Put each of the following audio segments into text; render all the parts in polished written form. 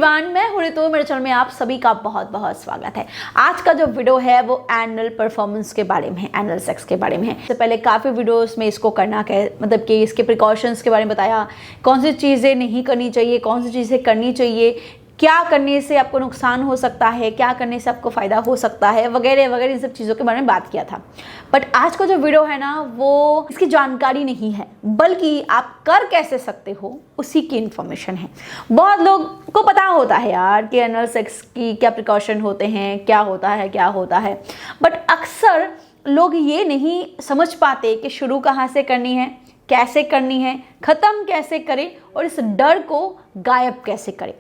Everyone, मैं हूं रितु। मेरे चैनल में आप सभी का बहुत बहुत स्वागत है। आज का जो वीडियो है वो एनुअल परफॉर्मेंस के बारे में है, एनुअल सेक्स के बारे में है। इससे पहले काफ़ी वीडियोस में इसको करना मतलब कि इसके प्रिकॉशंस के बारे में बताया, कौन सी चीज़ें नहीं करनी चाहिए, कौन सी चीज़ें करनी चाहिए, क्या करने से आपको नुकसान हो सकता है, क्या करने से आपको फ़ायदा हो सकता है, वगैरह वगैरह, इन सब चीज़ों के बारे में बात किया था। बट आज का जो वीडियो है ना, वो इसकी जानकारी नहीं है, बल्कि आप कर कैसे सकते हो उसी की इन्फॉर्मेशन है। बहुत लोग को पता होता है यार कि एनुअल सेक्स की क्या प्रिकॉशन होते हैं, क्या होता है, बट अक्सर लोग ये नहीं समझ पाते कि शुरू कहाँ से करनी है, कैसे करनी है, ख़त्म कैसे करें और इस डर को गायब कैसे करें।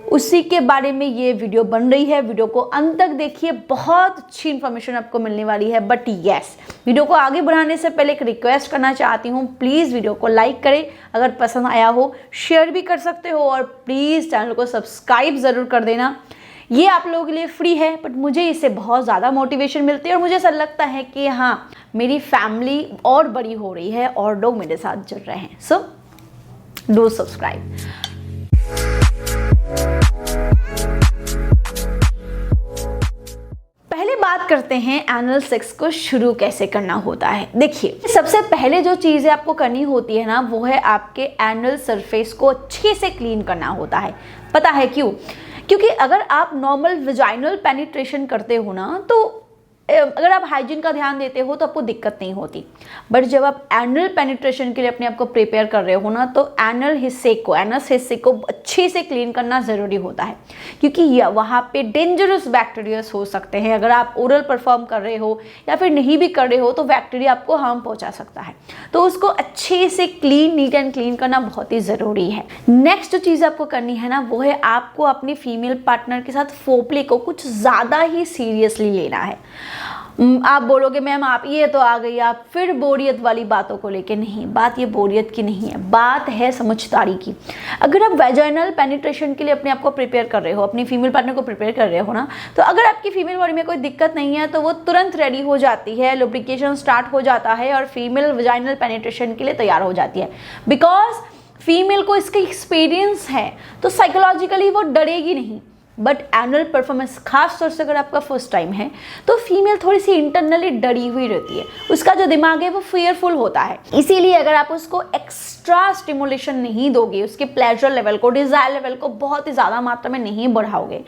उसी के बारे में ये वीडियो बन रही है। वीडियो को अंत तक देखिए, बहुत अच्छी इन्फॉर्मेशन आपको मिलने वाली है। बट यस, वीडियो को आगे बढ़ाने से पहले एक रिक्वेस्ट करना चाहती हूँ, प्लीज़ वीडियो को लाइक करें, अगर पसंद आया हो शेयर भी कर सकते हो, और प्लीज़ चैनल को सब्सक्राइब ज़रूर कर देना। ये आप लोगों के लिए फ्री है, बट मुझे इससे बहुत ज़्यादा मोटिवेशन मिलती है और मुझे ऐसा लगता है कि हाँ, मेरी फैमिली और बड़ी हो रही है और लोग मेरे साथ जुड़ रहे हैं। So do subscribe. पहले बात करते हैं एनुअल सेक्स को शुरू कैसे करना होता है। देखिए, सबसे पहले जो चीज़ें आपको करनी होती है ना, वो है आपके एनुअल सरफेस को अच्छे से क्लीन करना होता है। पता है क्यों? क्योंकि अगर आप नॉर्मल विजाइनल पेनिट्रेशन करते हो ना, तो अगर आप हाइजीन का ध्यान देते हो तो आपको दिक्कत नहीं होती। बट जब आप एनुअल पेनिट्रेशन के लिए अपने आप को प्रिपेयर कर रहे हो ना, तो एनुअल हिस्से को अच्छे से क्लीन करना ज़रूरी होता है, क्योंकि वहाँ पे डेंजरस बैक्टीरियाज हो सकते हैं। अगर आप ओरल परफॉर्म कर रहे हो या फिर नहीं भी कर रहे हो, तो बैक्टीरिया आपको हार्म पहुँचा सकता है। तो उसको अच्छे से नीट एंड क्लीन करना बहुत ही ज़रूरी है। नेक्स्ट जो चीज़ आपको करनी है ना, वो है आपको अपने फीमेल पार्टनर के साथ फोरप्ले को कुछ ज़्यादा ही सीरियसली लेना है। आप बोलोगे मैम आप ये तो आ गई आप फिर बोरियत वाली बातों को लेके। नहीं, बात ये बोरियत की नहीं है, बात है समझदारी की। अगर आप वेजाइनल पेनिट्रेशन के लिए अपने आप को प्रिपेयर कर रहे हो, अपनी फीमेल पार्टनर को प्रिपेयर कर रहे हो ना, तो अगर आपकी फीमेल बॉडी में कोई दिक्कत नहीं है तो वो तुरंत रेडी हो जाती है, लुब्रिकेशन स्टार्ट हो जाता है और फीमेल वेजाइनल पेनिट्रेशन के लिए तैयार हो जाती है। बिकॉज फीमेल को इसका एक्सपीरियंस है, तो साइकोलॉजिकली वो डरेगी नहीं। बट एनुअल परफॉर्मेंस, खास तौर से अगर आपका फर्स्ट टाइम है, तो फीमेल थोड़ी सी इंटरनली डरी हुई रहती है, उसका जो दिमाग है वो फियरफुल होता है। इसीलिए अगर आप उसको एक्स्ट्रा स्टिमुलेशन नहीं दोगे, उसके प्लेजर लेवल को, डिजायर लेवल को बहुत ही ज़्यादा मात्रा में नहीं बढ़ाओगे,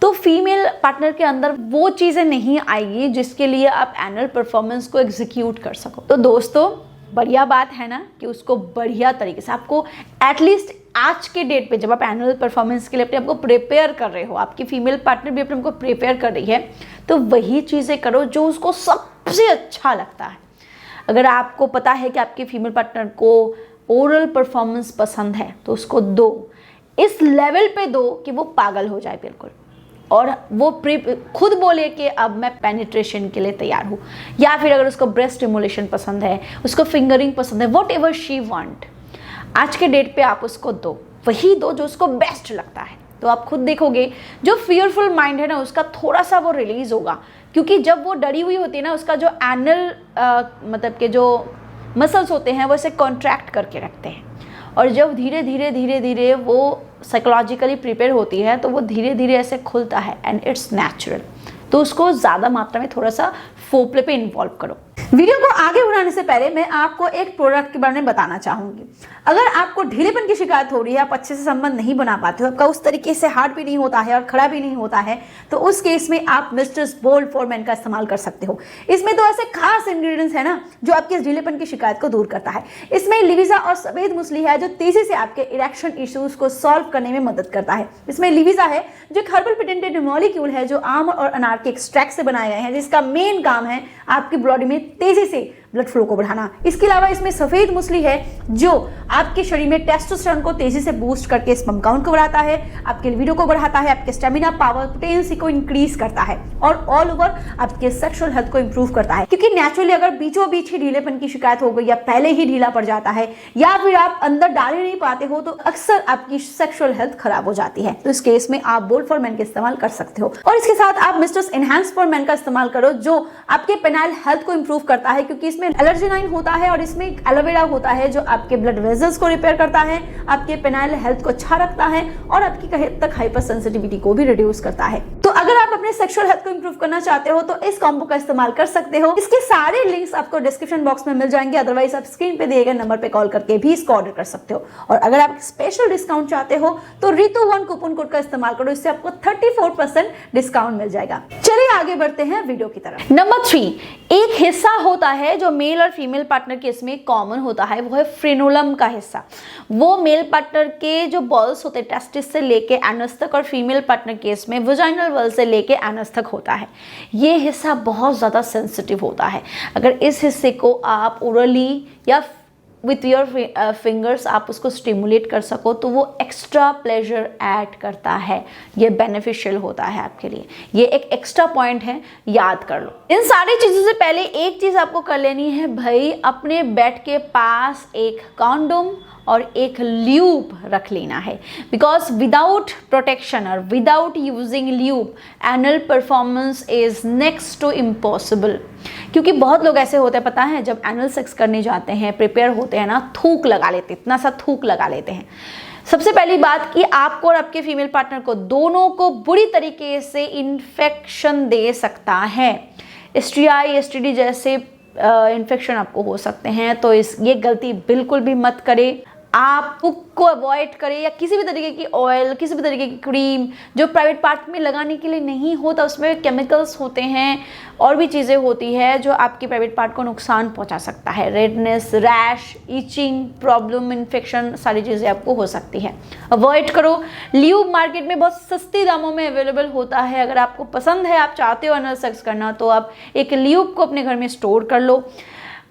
तो फीमेल पार्टनर के अंदर वो चीज़ें नहीं आएगी जिसके लिए आप एनुअल परफॉर्मेंस को एग्जीक्यूट कर सको। तो दोस्तों, बढ़िया बात है ना कि उसको बढ़िया तरीके से आपको एटलीस्ट आज के डेट पे, जब आप एनुअल परफॉर्मेंस के लिए अपने आपको प्रिपेयर कर रहे हो, आपकी फीमेल पार्टनर भी अपने आपको प्रिपेयर कर रही है, तो वही चीज़ें करो जो उसको सबसे अच्छा लगता है। अगर आपको पता है कि आपके फीमेल पार्टनर को ओरल परफॉर्मेंस पसंद है, तो उसको दो, इस लेवल पे दो कि वो पागल हो जाए बिल्कुल, और वो खुद बोले कि अब मैं पेनिट्रेशन के लिए तैयार हूँ। या फिर अगर उसको ब्रेस्ट स्टिमुलेशन पसंद है, उसको फिंगरिंग पसंद है, वॉट एवर शी वांट, आज के डेट पे आप उसको दो, वही दो जो उसको बेस्ट लगता है। तो आप खुद देखोगे जो फियरफुल माइंड है ना, उसका थोड़ा सा वो रिलीज होगा, क्योंकि जब वो डरी हुई होती है ना, उसका जो एनुअल मतलब के जो मसल्स होते हैं वो इसे कॉन्ट्रैक्ट करके रखते हैं, और जब धीरे धीरे वो साइकोलॉजिकली प्रिपेयर होती है, तो वो धीरे धीरे ऐसे खुलता है, एंड इट्स नेचुरल। तो उसको ज़्यादा मात्रा में थोड़ा सा फोरप्ले पे इन्वॉल्व करो। वीडियो को आगे बढ़ाने से पहले मैं आपको एक प्रोडक्ट के बारे में बताना चाहूँगी। अगर आपको ढीलेपन की शिकायत हो रही है, आप अच्छे से संबंध नहीं बना पाते हो, आपका उस तरीके से हार्ड भी नहीं होता है और खड़ा भी नहीं होता है, तो उस केस में आप मिस्टर्स बोल्ड फॉर मेन का इस्तेमाल कर सकते हो। इसमें तो ऐसे खास इंग्रेडिएंट्स है ना जो आपके इस ढीलेपन की शिकायत को दूर करता है। इसमें लिविजा और सफेद मूसली है, जो तेजी से आपके इरेक्शन इश्यूज को सॉल्व करने में मदद करता है। इसमें लिविजा है जो एक हर्बल पेटेंटेड मॉलिक्यूल है, जो आम और अनार के एक्सट्रैक्ट से बनाए गए हैं, जिसका मेन काम है आपकी बॉडी में तेजी से ब्लड फ्लो को बढ़ाना। इसके अलावा इसमें सफेद मूसली है, जो आपके शरीर में टेस्टोस्टेरोन को तेजी से बूस्ट करके स्पर्म काउंट को बढ़ाता है, आपके लिबिडो को बढ़ाता है, आपके स्टेमिना, पावर, पोटेंसी को इंक्रीज करता है, और ऑल ओवर आपके सेक्सुअल हेल्थ को इंप्रूव करता है। क्योंकि नेचुरली अगर बीचों बीच ही ढीलेपन की शिकायत हो गई, या पहले ही ढीला पड़ जाता है, या फिर आप अंदर डाल ही नहीं पाते हो, तो अक्सर आपकी सेक्सुअल हेल्थ खराब हो जाती है। तो इस केस में आप बोल्ड फॉर मेन का इस्तेमाल कर सकते हो, और इसके साथ आप मिस्टर्स एनहांस फॉर मेन का इस्तेमाल करो, जो आपके पेनाइल हेल्थ को इंप्रूव करता है, क्योंकि इसमें एलर्जिनाइन होता है और इसमें एलोवेरा होता है जो आपके ब्लड वेजल्स को रिपेयर करता है, आपके पेनाइल हेल्थ को अच्छा रखता है और आपकी कहीं तक हाइपर सेंसिटिविटी को भी रिड्यूस करता है। तो अगर आप अपने सेक्सुअल हेल्थ को इंप्रूव करना चाहते हो तो इस कॉम्बो का इस्तेमाल कर सकते हो। इसके सारे लिंक्स आपको डिस्क्रिप्शन बॉक्स में मिल जाएंगे, अदरवाइज आप स्क्रीन पे दिए गए नंबर पे कॉल करके भी इसको ऑर्डर कर सकते हो। और अगर आप स्पेशल डिस्काउंट चाहते हो तो ऋतु1 कूपन कोड का इस्तेमाल करो, इससे आपको 34% डिस्काउंट मिल जाएगा। चलिए आगे बढ़ते हैं वीडियो की तरफ। नंबर 3, एक हिस्सा होता है जो मेल और फीमेल पार्टनर के इसमें कॉमन होता है, वो है फ्रेनुलम का हिस्सा। वो मेल पार्टनर के जो बॉल्स होते हैं टेस्टिस से लेके एनस तक, और फीमेल पार्टनर केस में वजाइनल वॉल से लेके एनस तक होता है। ये हिस्सा बहुत ज़्यादा सेंसिटिव होता है। अगर इस हिस्से को आप ओरली या विथ योर फिंगर्स आप उसको स्टिमुलेट कर सको तो वो एक्स्ट्रा प्लेजर ऐड करता है, ये बेनिफिशियल होता है आपके लिए। ये एक एक्स्ट्रा पॉइंट है, याद कर लो। इन सारी चीज़ों से पहले एक चीज़ आपको कर लेनी है भाई, अपने बेड के पास एक कॉन्डोम और एक ल्यूब रख लेना है, बिकॉज विदाउट प्रोटेक्शन और without using lube anal performance is next to impossible. क्योंकि बहुत लोग ऐसे होते हैं, पता है, जब एनल सेक्स करने जाते हैं, प्रिपेयर होते हैं ना, थूक लगा लेते हैं, इतना सा थूक लगा लेते हैं। सबसे पहली बात कि आपको और आपके फीमेल पार्टनर को दोनों को बुरी तरीके से इन्फेक्शन दे सकता है। STI STD जैसे इन्फेक्शन आपको हो सकते हैं, तो ये गलती बिल्कुल भी मत करें। आप थूक को अवॉइड करें, या किसी भी तरीके की ऑयल, किसी भी तरीके की क्रीम जो प्राइवेट पार्ट में लगाने के लिए नहीं होता, उसमें केमिकल्स होते हैं और भी चीज़ें होती है जो आपके प्राइवेट पार्ट को नुकसान पहुंचा सकता है। Redness, rash, itching problem, infection, सारी चीज़ें आपको हो सकती है, अवॉइड करो। ल्यूब मार्केट में बहुत सस्ती दामों में अवेलेबल होता है। अगर आपको पसंद है, आप चाहते हो एनल सेक्स करना, तो आप एक ल्यूब को अपने घर में स्टोर कर लो।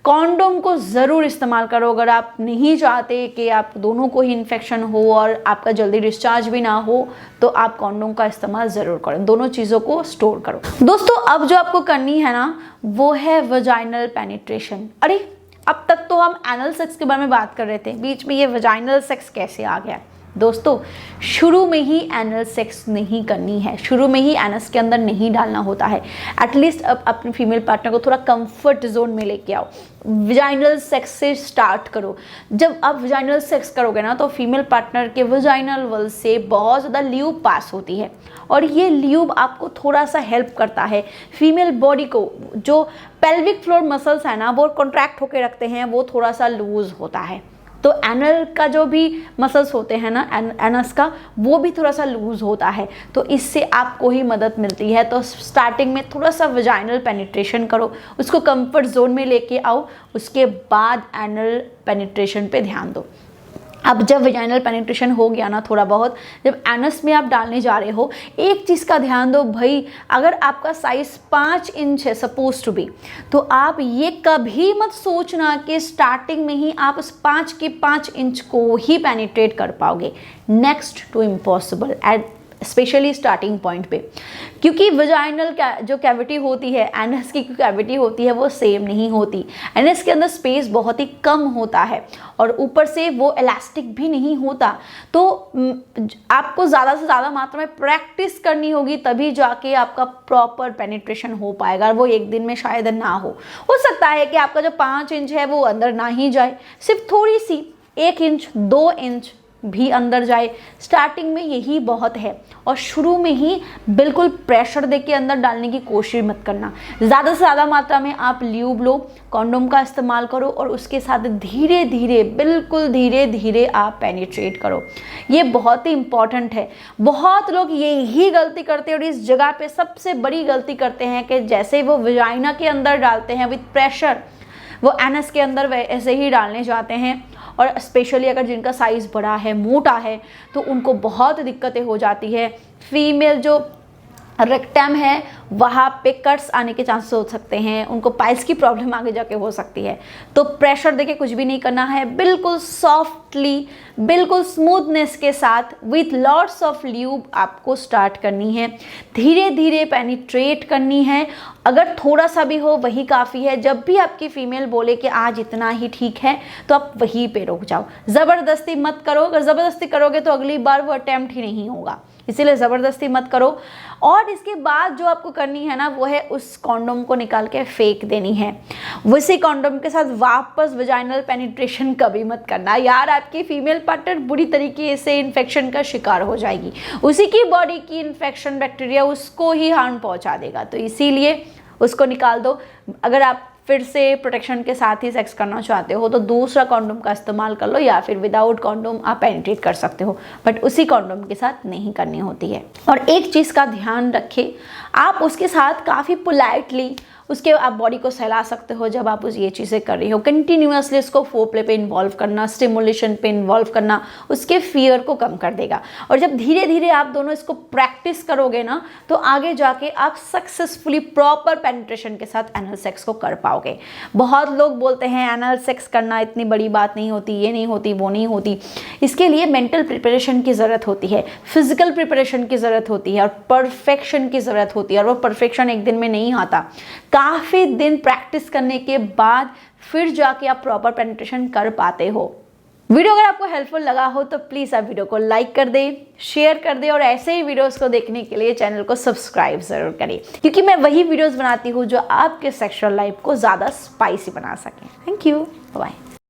कॉन्डोम को ज़रूर इस्तेमाल करो अगर आप नहीं चाहते कि आप दोनों को ही इन्फेक्शन हो और आपका जल्दी डिस्चार्ज भी ना हो, तो आप कॉन्डोम का इस्तेमाल ज़रूर करो। दोनों चीज़ों को स्टोर करो। दोस्तों, अब जो आपको करनी है ना, वो है वजाइनल पेनिट्रेशन। अरे, अब तक तो हम एनल सेक्स के बारे में बात कर रहे थे, बीच में ये वजाइनल सेक्स कैसे आ गया? दोस्तों, शुरू में ही एनल सेक्स नहीं करनी है, शुरू में ही एनस के अंदर नहीं डालना होता है। एटलीस्ट अब अपने फीमेल पार्टनर को थोड़ा कंफर्ट जोन में लेके आओ, वजाइनल सेक्स से स्टार्ट करो। जब आप वजाइनल सेक्स करोगे ना, तो फीमेल पार्टनर के वजाइनल वॉल से बहुत ज़्यादा ल्यूब पास होती है, और ये ल्यूब आपको थोड़ा सा हेल्प करता है फीमेल बॉडी को। जो पेल्विक फ्लोर मसल्स है ना, वो कॉन्ट्रैक्ट होकर रखते हैं, वो थोड़ा सा लूज होता है। तो एनल का जो भी मसल्स होते हैं ना, एनस का, वो भी थोड़ा सा लूज होता है, तो इससे आपको ही मदद मिलती है। तो स्टार्टिंग में थोड़ा सा वजाइनल पेनिट्रेशन करो, उसको कंफर्ट जोन में लेके आओ, उसके बाद एनल पेनिट्रेशन पे ध्यान दो। अब जब वजाइनल पेनिट्रेशन हो गया ना थोड़ा बहुत, जब एनस में आप डालने जा रहे हो, एक चीज़ का ध्यान दो भाई, अगर आपका साइज 5 इंच है सपोज टू बी, तो आप ये कभी मत सोचना कि स्टार्टिंग में ही आप उस 5 के 5 इंच को ही पेनिट्रेट कर पाओगे। Next to impossible at especially starting point पे, क्योंकि वजाइनल जो कैविटी होती है, एनस की कैविटी होती है, वो सेम नहीं होती। एनस के अंदर स्पेस बहुत ही कम होता है और ऊपर से वो इलास्टिक भी नहीं होता। तो आपको ज़्यादा से ज़्यादा मात्रा में प्रैक्टिस करनी होगी, तभी जाके आपका प्रॉपर पेनिट्रेशन हो पाएगा। वो एक दिन में शायद ना हो सकता है कि आपका जो 5 इंच है वो अंदर ना ही जाए, सिर्फ थोड़ी सी 1 इंच 2 इंच भी अंदर जाए। स्टार्टिंग में यही बहुत है, और शुरू में ही बिल्कुल प्रेशर देके अंदर डालने की कोशिश मत करना। ज़्यादा से ज़्यादा मात्रा में आप ल्यूब लो, कॉन्डोम का इस्तेमाल करो, और उसके साथ धीरे धीरे, बिल्कुल धीरे धीरे आप पेनिट्रेट करो। ये बहुत ही इंपॉर्टेंट है। बहुत लोग यही गलती करते हैं, और इस जगह पे सबसे बड़ी गलती करते हैं कि जैसे वो वजाइना के अंदर डालते हैं विद प्रेशर, वो एनस के अंदर वैसे ही डालने जाते हैं। और स्पेशली अगर जिनका साइज़ बड़ा है, मोटा है, तो उनको बहुत दिक्कतें हो जाती है। फीमेल जो रेक्टम है वहाँ पे कट्स आने के चांसेस हो सकते हैं, उनको पाइल्स की प्रॉब्लम आगे जाके हो सकती है। तो प्रेशर देके कुछ भी नहीं करना है, बिल्कुल सॉफ्टली, बिल्कुल स्मूथनेस के साथ विथ लॉट्स ऑफ ल्यूब आपको स्टार्ट करनी है। धीरे धीरे पेनिट्रेट करनी है, अगर थोड़ा सा भी हो वही काफ़ी है। जब भी आपकी फीमेल बोले कि आज इतना ही ठीक है, तो आप वहीं पे रुक जाओ, ज़बरदस्ती मत करो। अगर ज़बरदस्ती करोगे तो अगली बार वो अटैम्प्ट ही नहीं होगा, इसीलिए ज़बरदस्ती मत करो। और इसके बाद जो आपको करनी है ना वो है उस कॉन्डोम को निकाल के फेंक देनी है। उसी कॉन्डोम के साथ वापस वजाइनल पेनिट्रेशन कभी मत करना यार, आपकी फीमेल पार्टनर बुरी तरीके से इन्फेक्शन का शिकार हो जाएगी, उसी की बॉडी की इन्फेक्शन बैक्टीरिया उसको ही हार्म पहुंचा देगा। तो इसीलिए उसको निकाल दो। अगर आप फिर से प्रोटेक्शन के साथ ही सेक्स करना चाहते हो तो दूसरा कॉन्डोम का इस्तेमाल कर लो, या फिर विदाउट कॉन्डोम आप पेनिट्रेट कर सकते हो, बट उसी कॉन्डोम के साथ नहीं करनी होती है। और एक चीज़ का ध्यान रखें, आप उसके साथ काफ़ी पोलाइटली उसके आप बॉडी को सहला सकते हो जब आप ये चीज़ें कर रही हो। कंटिन्यूसली उसको फोरप्ले पे इन्वॉल्व करना, स्टिमुलेशन पे इन्वॉल्व करना उसके फियर को कम कर देगा। और जब धीरे धीरे आप दोनों इसको प्रैक्टिस करोगे ना तो आगे जाके आप सक्सेसफुली प्रॉपर पेनिट्रेशन के साथ एनल सेक्स को कर पाओगे। बहुत लोग बोलते हैं एनल सेक्स करना इतनी बड़ी बात नहीं होती, ये नहीं होती, वो नहीं होती। इसके लिए मेंटल प्रिपरेशन की ज़रूरत होती है, फिजिकल प्रिपरेशन की ज़रूरत होती है और परफेक्शन की ज़रूरत होती है। और वो परफेक्शन एक दिन में नहीं आता, काफ़ी दिन प्रैक्टिस करने के बाद फिर जाके आप प्रॉपर पेनिट्रेशन कर पाते हो। वीडियो अगर आपको हेल्पफुल लगा हो तो प्लीज़ आप वीडियो को लाइक कर दें, शेयर कर दें और ऐसे ही वीडियोस को देखने के लिए चैनल को सब्सक्राइब ज़रूर करें, क्योंकि मैं वही वीडियोस बनाती हूँ जो आपके सेक्सुअल लाइफ को ज़्यादा स्पाइसी बना सकें। Thank you, bye.